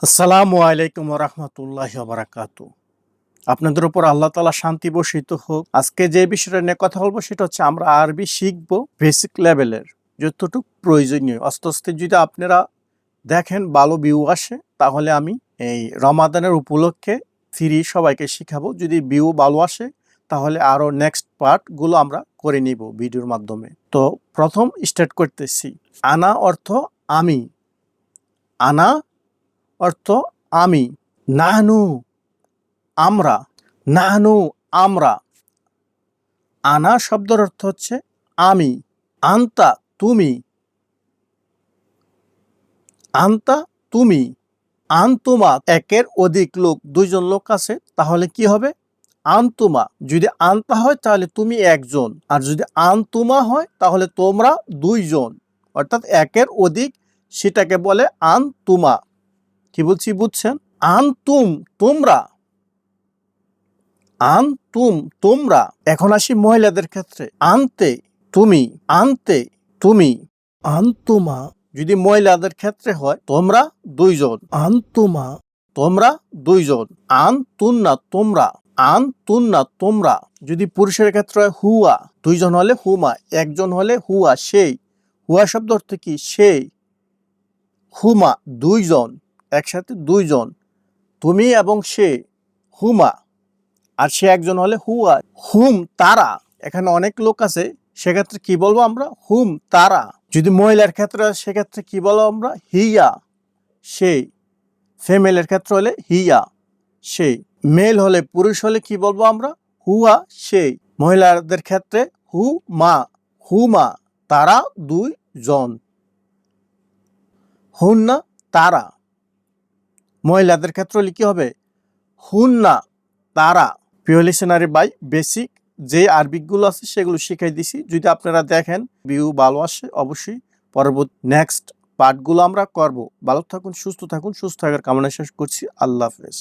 আসসালামু আলাইকুম রহমতুল্লাহ বারাকাতু। আপনাদের উপর আল্লাহ তাআলা শান্তি বর্ষিত হোক। আজকে যে বিষয়টা নিয়ে কথা বলবো সেটা হচ্ছে আমরা আরবি শিখবো বেসিক লেভেলের যতটুকু প্রয়োজনীয়। আস্তে আস্তে যদি আপনারা দেখেন ভালো ভিউ আসে তাহলে আমি এই রমাদানের উপলক্ষে ফ্রি সবাইকে শিখাবো। যদি ভিউ ভালো আসে তাহলে আরও নেক্সট পার্টগুলো আমরা করে নিব ভিডিওর মাধ্যমে। তো প্রথম স্টার্ট করতেছি। আনা অর্থ আমি, আনা অর্থ আমি, নাহনু আমরা, নাহনু আমরা। আনা শব্দের অর্থ হচ্ছে আমি, আন্তা তুমি, আন্তা তুমি, আন্তুমা একের অধিক লোক, দুইজন লোক আছে তাহলে কি হবে? আন্তুমা। যদি আন্তা হয় তাহলে তুমি একজন, আর যদি আন্তুমা হয় তাহলে তোমরা দুইজন, অর্থাৎ একের অধিক, সেটাকে বলে আন্তুমা। কি বলছি বুঝছেন? আন্তুম তোমরা, আনতুম তোমরা। এখন আসি মহিলাদের ক্ষেত্রে। আনতে তুমি, আনতে তুমি, আনতুমা যদি মহিলাদের ক্ষেত্রে হয় তোমরা দুইজন, আনতুমা তোমরা দুইজন, আনতুন্না তোমরা, আনতুন্না তোমরা। যদি পুরুষের ক্ষেত্রে হয় হুয়া, দুইজন হলে হুমা, একজন হলে হুয়া সেই। হুয়া শব্দ অর্থ কি? সেই। হুমা দুইজন, একসাথে দুইজন, তুমি এবং সে, হুমা। আর সে একজন হলে হুয়া, হুম তারা। এখানে অনেক লোক আছে, সেক্ষেত্রে কি বলবো আমরা? হুম তারা। যদি মহিলার ক্ষেত্রে সেক্ষেত্রে কি বলবো আমরা? হিয়া সেই। ফিমেলের ক্ষেত্রে হলে হিয়া সেই। মেল হলে, পুরুষ হলে কি বলবো আমরা? হুয়া সেই। মহিলাদের ক্ষেত্রে হু মা, হুমা তারা দুইজন, হুন্না তারা। মহিলাদের ক্ষেত্রে হলে কি হবে? হুন্না তারা। প্রিয় লিসেনারি বাই, বেসিক যে আরবিকগুলো আছে সেগুলো শিখাই দিছি। যদি আপনারা দেখেন ভিউ ভালো আসে অবশ্যই পরবর্তী নেক্সট পার্টগুলো আমরা করব। ভালো থাকুন, সুস্থ থাকুন। সুস্থ থাকার কামনা শেষ করছি। আল্লাহ হাফেজ।